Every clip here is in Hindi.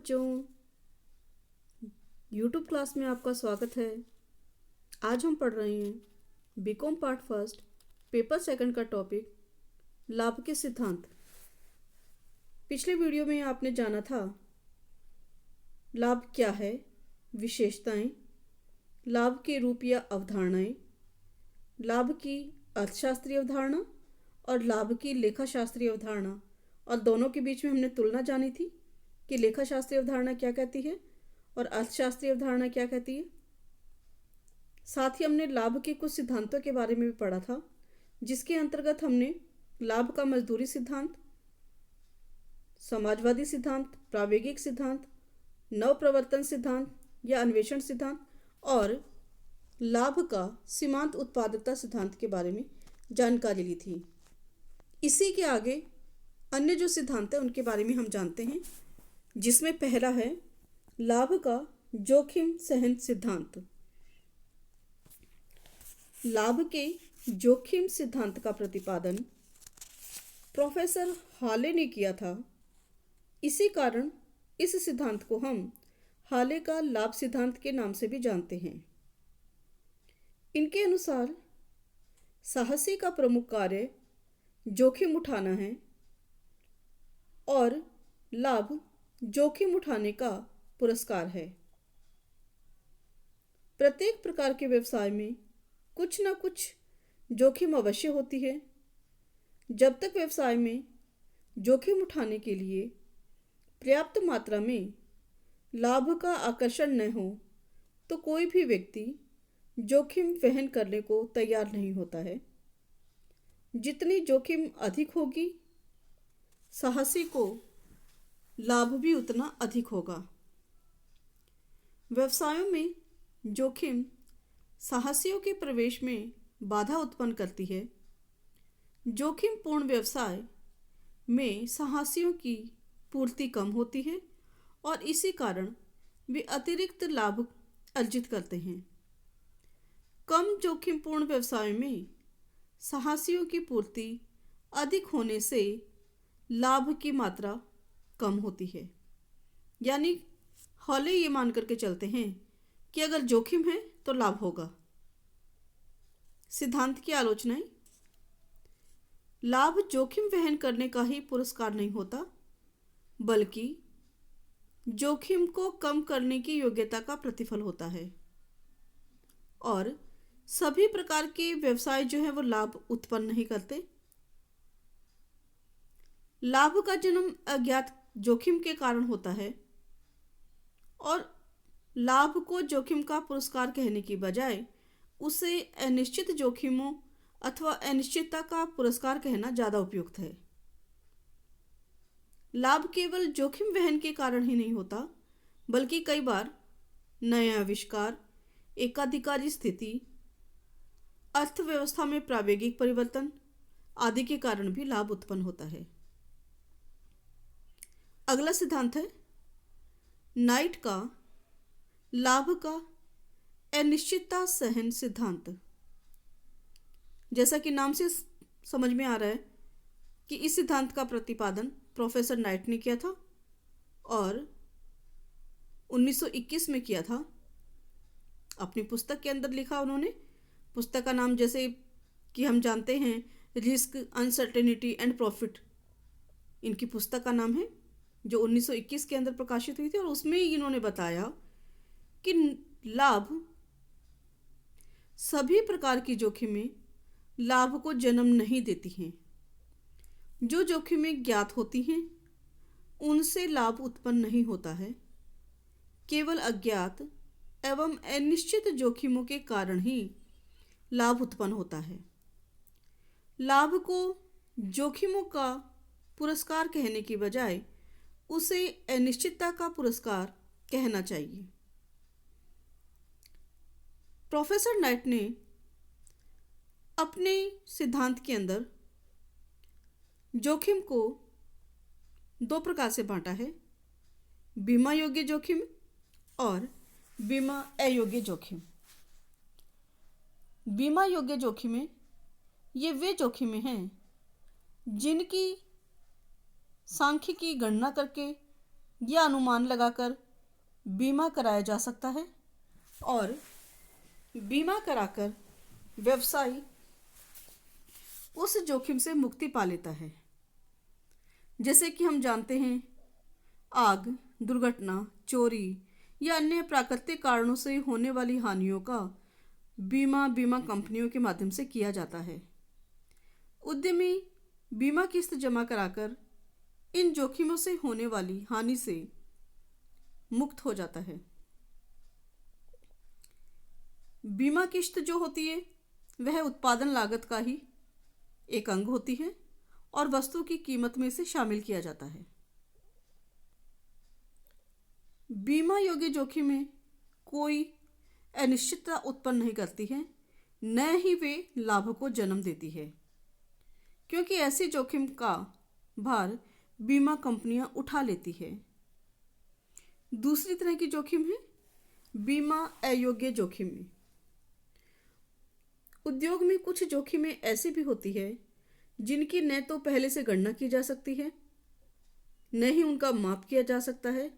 बच्चों, यूट्यूब क्लास में आपका स्वागत है। आज हम पढ़ रहे हैं BCom part first paper second का टॉपिक लाभ के सिद्धांत। पिछले वीडियो में आपने जाना था लाभ क्या है, विशेषताएं, लाभ के रूप या अवधारणाएं, लाभ की अर्थशास्त्रीय अवधारणा और लाभ की लेखाशास्त्रीय अवधारणा, और दोनों के बीच में हमने तुलना जानी थी कि लेखाशास्त्रीय अवधारणा क्या कहती है और अर्थशास्त्रीय अवधारणा क्या कहती है। साथ ही हमने लाभ के कुछ सिद्धांतों के बारे में भी पढ़ा था, जिसके अंतर्गत हमने लाभ का मजदूरी सिद्धांत, समाजवादी सिद्धांत, प्रायोगिक सिद्धांत, नवप्रवर्तन सिद्धांत या अन्वेषण सिद्धांत और लाभ का सीमांत उत्पादकता सिद्धांत के बारे में जानकारी ली थी। इसी के आगे अन्य जो सिद्धांत है उनके बारे में हम जानते हैं, जिसमें पहला है लाभ का जोखिम सहन सिद्धांत। लाभ के जोखिम सिद्धांत का प्रतिपादन प्रोफेसर हाले ने किया था। इसी कारण इस सिद्धांत को हम हाले का लाभ सिद्धांत के नाम से भी जानते हैं। इनके अनुसार साहसी का प्रमुख कार्य जोखिम उठाना है और लाभ जोखिम उठाने का पुरस्कार है। प्रत्येक प्रकार के व्यवसाय में कुछ न कुछ जोखिम अवश्य होती है। जब तक व्यवसाय में जोखिम उठाने के लिए पर्याप्त मात्रा में लाभ का आकर्षण न हो, तो कोई भी व्यक्ति जोखिम वहन करने को तैयार नहीं होता है। जितनी जोखिम अधिक होगी, साहसी को लाभ भी उतना अधिक होगा। व्यवसायों में जोखिम साहसियों के प्रवेश में बाधा उत्पन्न करती है। जोखिम पूर्ण व्यवसाय में साहसियों की पूर्ति कम होती है और इसी कारण वे अतिरिक्त लाभ अर्जित करते हैं। कम जोखिम पूर्ण व्यवसाय में साहसियों की पूर्ति अधिक होने से लाभ की मात्रा कम होती है। यानी हॉले ये मान करके चलते हैं कि अगर जोखिम है तो लाभ होगा। सिद्धांत की आलोचनाएं। लाभ जोखिम वहन करने का ही पुरस्कार नहीं होता, बल्कि जोखिम को कम करने की योग्यता का प्रतिफल होता है। और सभी प्रकार के व्यवसाय जो है वो लाभ उत्पन्न नहीं करते। लाभ का जन्म अज्ञात जोखिम के कारण होता है और लाभ को जोखिम का पुरस्कार कहने की बजाय उसे अनिश्चित जोखिमों अथवा अनिश्चितता का पुरस्कार कहना ज़्यादा उपयुक्त है। लाभ केवल जोखिम वहन के कारण ही नहीं होता, बल्कि कई बार नए आविष्कार, एकाधिकारी स्थिति, अर्थव्यवस्था में प्रायोगिक परिवर्तन आदि के कारण भी लाभ उत्पन्न होता है। अगला सिद्धांत है नाइट का लाभ का अनिश्चितता सहन सिद्धांत। जैसा कि नाम से समझ में आ रहा है कि इस सिद्धांत का प्रतिपादन प्रोफेसर नाइट ने किया था और 1921 में किया था। अपनी पुस्तक के अंदर लिखा उन्होंने। पुस्तक का नाम जैसे कि हम जानते हैं रिस्क, अनसर्टेनिटी एंड प्रॉफिट, इनकी पुस्तक का नाम है, जो 1921 के अंदर प्रकाशित हुई थी। और उसमें इन्होंने बताया कि लाभ सभी प्रकार की जोखिमें लाभ को जन्म नहीं देती हैं। जो जोखिमें ज्ञात होती हैं उनसे लाभ उत्पन्न नहीं होता है। केवल अज्ञात एवं अनिश्चित जोखिमों के कारण ही लाभ उत्पन्न होता है। लाभ को जोखिमों का पुरस्कार कहने की बजाय उसे अनिश्चितता का पुरस्कार कहना चाहिए। प्रोफेसर नाइट ने अपने सिद्धांत के अंदर जोखिम को दो प्रकार से बांटा है, बीमा योग्य जोखिम और बीमा अयोग्य जोखिम। बीमा योग्य जोखिमें ये वे जोखिमें हैं जिनकी सांख्यिकी गणना करके या अनुमान लगाकर बीमा कराया जा सकता है और बीमा कराकर व्यवसायी उस जोखिम से मुक्ति पा लेता है। जैसे कि हम जानते हैं, आग, दुर्घटना, चोरी या अन्य प्राकृतिक कारणों से होने वाली हानियों का बीमा कंपनियों के माध्यम से किया जाता है। उद्यमी बीमा किस्त जमा कराकर इन जोखिमों से होने वाली हानि से मुक्त हो जाता है। बीमा किस्त जो होती है वह उत्पादन लागत का ही एक अंग होती है और वस्तु की कीमत में इसे शामिल किया जाता है। बीमा योग्य जोखिमें कोई अनिश्चितता उत्पन्न नहीं करती है, न ही वे लाभ को जन्म देती है, क्योंकि ऐसे जोखिम का भार बीमा कंपनियां उठा लेती है। दूसरी तरह की जोखिम है बीमा अयोग्य जोखिम। उद्योग में कुछ जोखिमें ऐसी भी होती है जिनकी न तो पहले से गणना की जा सकती है, न ही उनका माप किया जा सकता है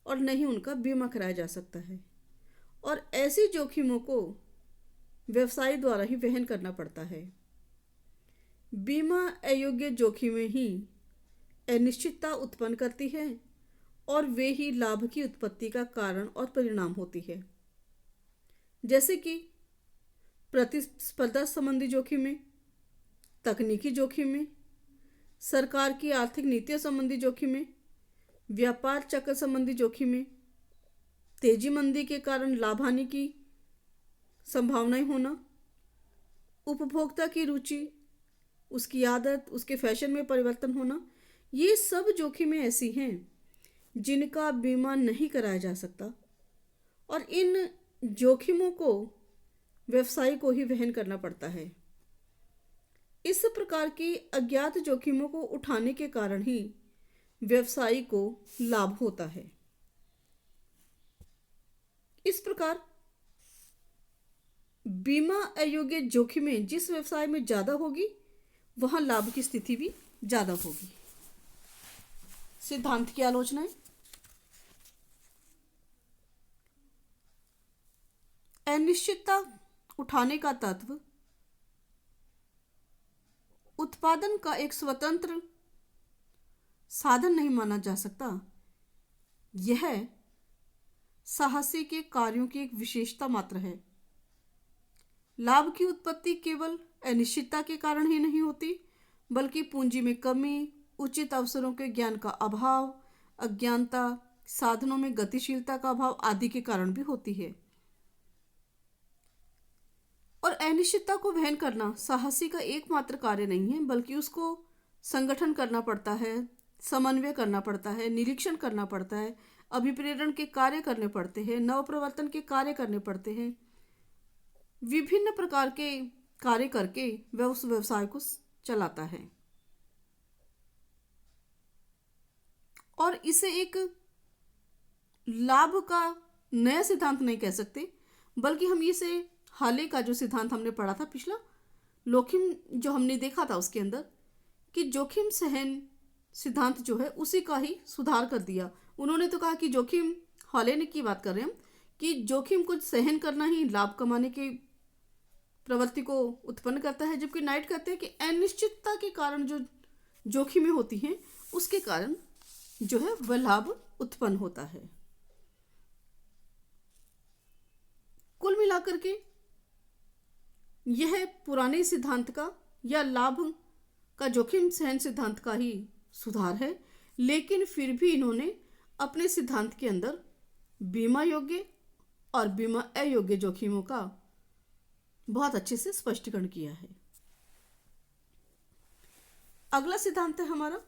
और न ही उनका बीमा कराया जा सकता है, और ऐसी जोखिमों को व्यवसाय द्वारा ही वहन करना पड़ता है। बीमा अयोग्य जोखिमें ही अनिश्चितता उत्पन्न करती है और वे ही लाभ की उत्पत्ति का कारण और परिणाम होती है। जैसे कि प्रतिस्पर्धा संबंधी जोखिमें, तकनीकी जोखिमें, सरकार की आर्थिक नीतियों संबंधी जोखिमें, व्यापार चक्र संबंधी जोखिमें, तेजी मंदी के कारण लाभ हानि की संभावनाएं होना, उपभोक्ता की रुचि, उसकी आदत, उसके फैशन में परिवर्तन होना, ये सब जोखिमें ऐसी हैं जिनका बीमा नहीं कराया जा सकता और इन जोखिमों को व्यवसाय को ही वहन करना पड़ता है। इस प्रकार की अज्ञात जोखिमों को उठाने के कारण ही व्यवसायी को लाभ होता है। इस प्रकार बीमा अयोग्य जोखिमें जिस व्यवसाय में ज़्यादा होगी वहां लाभ की स्थिति भी ज़्यादा होगी। सिद्धांत की आलोचनाएं। अनिश्चितता उठाने का तत्व उत्पादन का एक स्वतंत्र साधन नहीं माना जा सकता। यह साहसी के कार्यों की एक विशेषता मात्र है। लाभ की उत्पत्ति केवल अनिश्चितता के कारण ही नहीं होती, बल्कि पूंजी में कमी, उचित अवसरों के ज्ञान का अभाव, अज्ञानता, साधनों में गतिशीलता का अभाव आदि के कारण भी होती है। और अनिश्चितता को वहन करना साहसी का एकमात्र कार्य नहीं है, बल्कि उसको संगठन करना पड़ता है, समन्वय करना पड़ता है, निरीक्षण करना पड़ता है, अभिप्रेरण के कार्य करने पड़ते हैं, नवप्रवर्तन के कार्य करने पड़ते हैं। विभिन्न प्रकार के कार्य करके वह उस व्यवसाय को चलाता है और इसे एक लाभ का नया सिद्धांत नहीं कह सकते, बल्कि हम इसे हाल का जो सिद्धांत हमने पढ़ा था पिछला जोखिम जो हमने देखा था उसके अंदर कि जोखिम सहन सिद्धांत जो है उसी का ही सुधार कर दिया। उन्होंने तो कहा कि जोखिम, हाले ने की बात कर रहे हैं हम, कि जोखिम को सहन करना ही लाभ कमाने की प्रवृत्ति को उत्पन्न करता है, जबकि नाइट कहते हैं कि अनिश्चितता के कारण जो जोखिमें होती हैं उसके कारण जो है वह लाभ उत्पन्न होता है। कुल मिलाकर के यह पुराने सिद्धांत का या लाभ का जोखिम सहन सिद्धांत का ही सुधार है, लेकिन फिर भी इन्होंने अपने सिद्धांत के अंदर बीमा योग्य और बीमा अयोग्य जोखिमों का बहुत अच्छे से स्पष्टीकरण किया है। अगला सिद्धांत है हमारा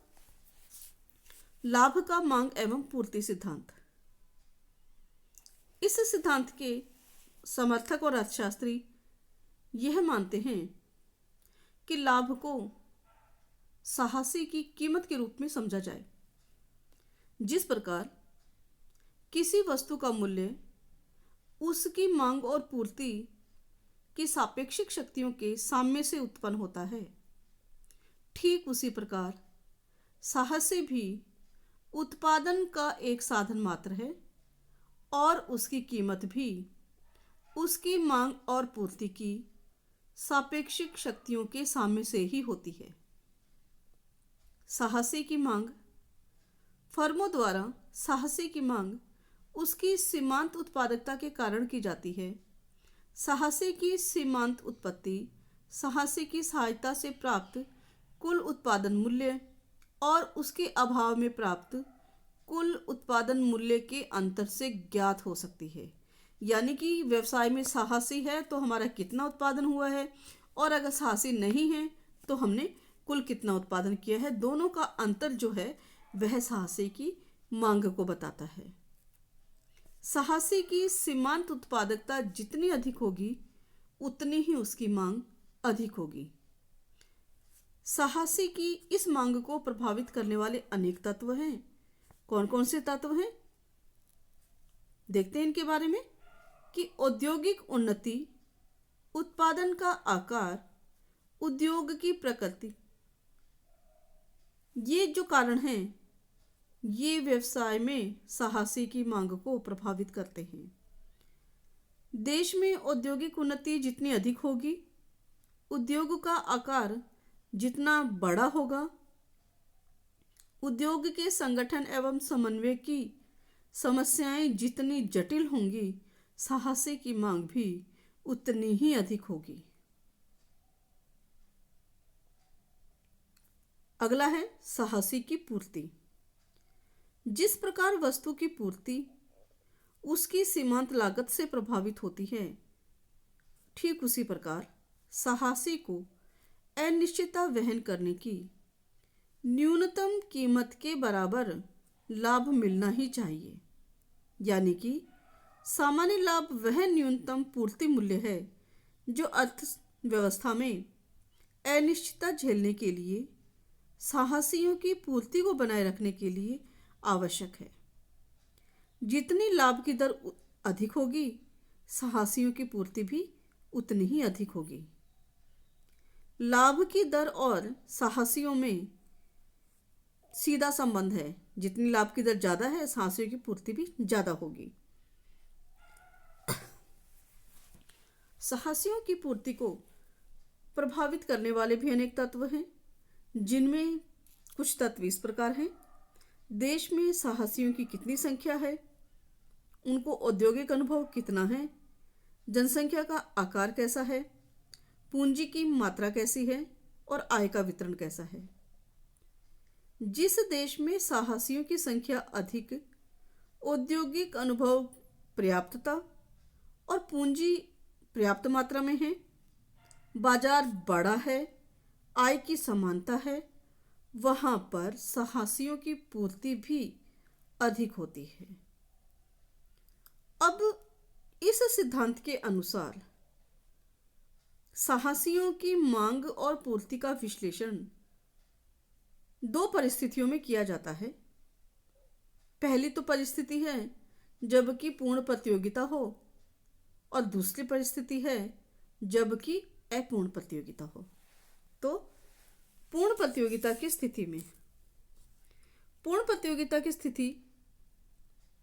लाभ का मांग एवं पूर्ति सिद्धांत। इस सिद्धांत के समर्थक और अर्थशास्त्री यह मानते हैं कि लाभ को साहसी की कीमत के रूप में समझा जाए। जिस प्रकार किसी वस्तु का मूल्य उसकी मांग और पूर्ति की सापेक्षिक शक्तियों के साम्य से उत्पन्न होता है, ठीक उसी प्रकार साहस से भी उत्पादन का एक साधन मात्र है और उसकी कीमत भी उसकी मांग और पूर्ति की सापेक्षिक शक्तियों के साम्य से ही होती है। साहसी की मांग। फर्मों द्वारा साहसी की मांग उसकी सीमांत उत्पादकता के कारण की जाती है। साहसी की सीमांत उत्पत्ति साहसी की सहायता से प्राप्त कुल उत्पादन मूल्य और उसके अभाव में प्राप्त कुल उत्पादन मूल्य के अंतर से ज्ञात हो सकती है। यानी कि व्यवसाय में साहसी है तो हमारा कितना उत्पादन हुआ है, और अगर साहसी नहीं है तो हमने कुल कितना उत्पादन किया है। दोनों का अंतर जो है वह साहसी की मांग को बताता है। साहसी की सीमांत उत्पादकता जितनी अधिक होगी उतनी ही उसकी मांग अधिक होगी। साहसी की इस मांग को प्रभावित करने वाले अनेक तत्व हैं। कौन कौन से तत्व हैं, देखते हैं इनके बारे में। कि औद्योगिक उन्नति, उत्पादन का आकार, उद्योग की प्रकृति, ये जो कारण हैं ये व्यवसाय में साहसी की मांग को प्रभावित करते हैं। देश में औद्योगिक उन्नति जितनी अधिक होगी, उद्योग का आकार जितना बड़ा होगा, उद्योग के संगठन एवं समन्वय की समस्याएं जितनी जटिल होंगी, साहसी की मांग भी उतनी ही अधिक होगी। अगला है साहसी की पूर्ति। जिस प्रकार वस्तु की पूर्ति उसकी सीमांत लागत से प्रभावित होती है, ठीक उसी प्रकार साहसी को अनिश्चितता वहन करने की न्यूनतम कीमत के बराबर लाभ मिलना ही चाहिए। यानी कि सामान्य लाभ वह न्यूनतम पूर्ति मूल्य है जो अर्थव्यवस्था में अनिश्चितता झेलने के लिए साहसियों की पूर्ति को बनाए रखने के लिए आवश्यक है। जितनी लाभ की दर अधिक होगी, साहसियों की पूर्ति भी उतनी ही अधिक होगी। लाभ की दर और साहसियों में सीधा संबंध है। जितनी लाभ की दर ज़्यादा है, साहसियों की पूर्ति भी ज़्यादा होगी। साहसियों की पूर्ति को प्रभावित करने वाले भी अनेक तत्व हैं, जिनमें कुछ तत्व इस प्रकार हैं। देश में साहसियों की कितनी संख्या है, उनको औद्योगिक अनुभव कितना है, जनसंख्या का आकार कैसा है, पूंजी की मात्रा कैसी है और आय का वितरण कैसा है। जिस देश में साहसियों की संख्या अधिक, औद्योगिक अनुभव पर्याप्तता और पूंजी पर्याप्त मात्रा में है, बाजार बड़ा है, आय की समानता है, वहां पर साहसियों की पूर्ति भी अधिक होती है। अब इस सिद्धांत के अनुसार साहसियों की मांग और पूर्ति का विश्लेषण दो परिस्थितियों में किया जाता है। पहली तो परिस्थिति है जबकि पूर्ण प्रतियोगिता हो, और दूसरी परिस्थिति है जबकि अपूर्ण प्रतियोगिता हो। तो पूर्ण प्रतियोगिता की स्थिति में, पूर्ण प्रतियोगिता की स्थिति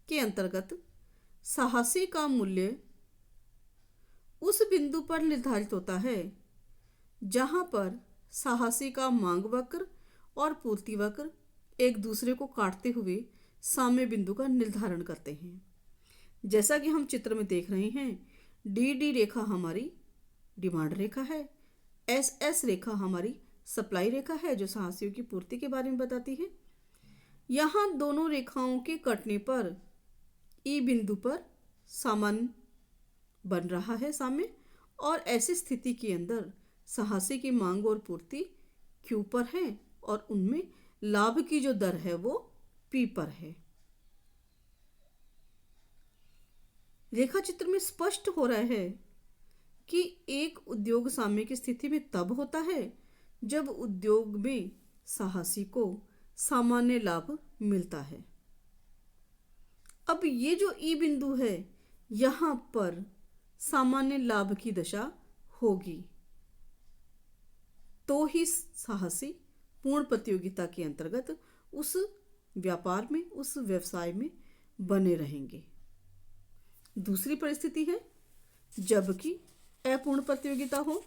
के अंतर्गत साहसी का मूल्य उस बिंदु पर निर्धारित होता है जहां पर साहसी का मांग वक्र और पूर्ति वक्र एक दूसरे को काटते हुए साम्य बिंदु का निर्धारण करते हैं। जैसा कि हम चित्र में देख रहे हैं, डी रेखा हमारी डिमांड रेखा है, एस रेखा हमारी सप्लाई रेखा है जो साहसियों की पूर्ति के बारे में बताती है। यहाँ दोनों रेखाओं के कटने पर ई बिंदु पर सामान्य बन रहा है साम्य, और ऐसी स्थिति के अंदर साहसी की मांग और पूर्ति क्यू पर है और उनमें लाभ की जो दर है वो पी पर है। रेखा चित्र में स्पष्ट हो रहा है कि एक उद्योग साम्य की स्थिति में तब होता है जब उद्योग में साहसी को सामान्य लाभ मिलता है। अब ये जो ई बिंदु है, यहाँ पर सामान्य लाभ की दशा होगी तो ही साहसी पूर्ण प्रतियोगिता के अंतर्गत उस व्यापार में, उस व्यवसाय में बने रहेंगे। दूसरी परिस्थिति है जबकि अपूर्ण प्रतियोगिता हो,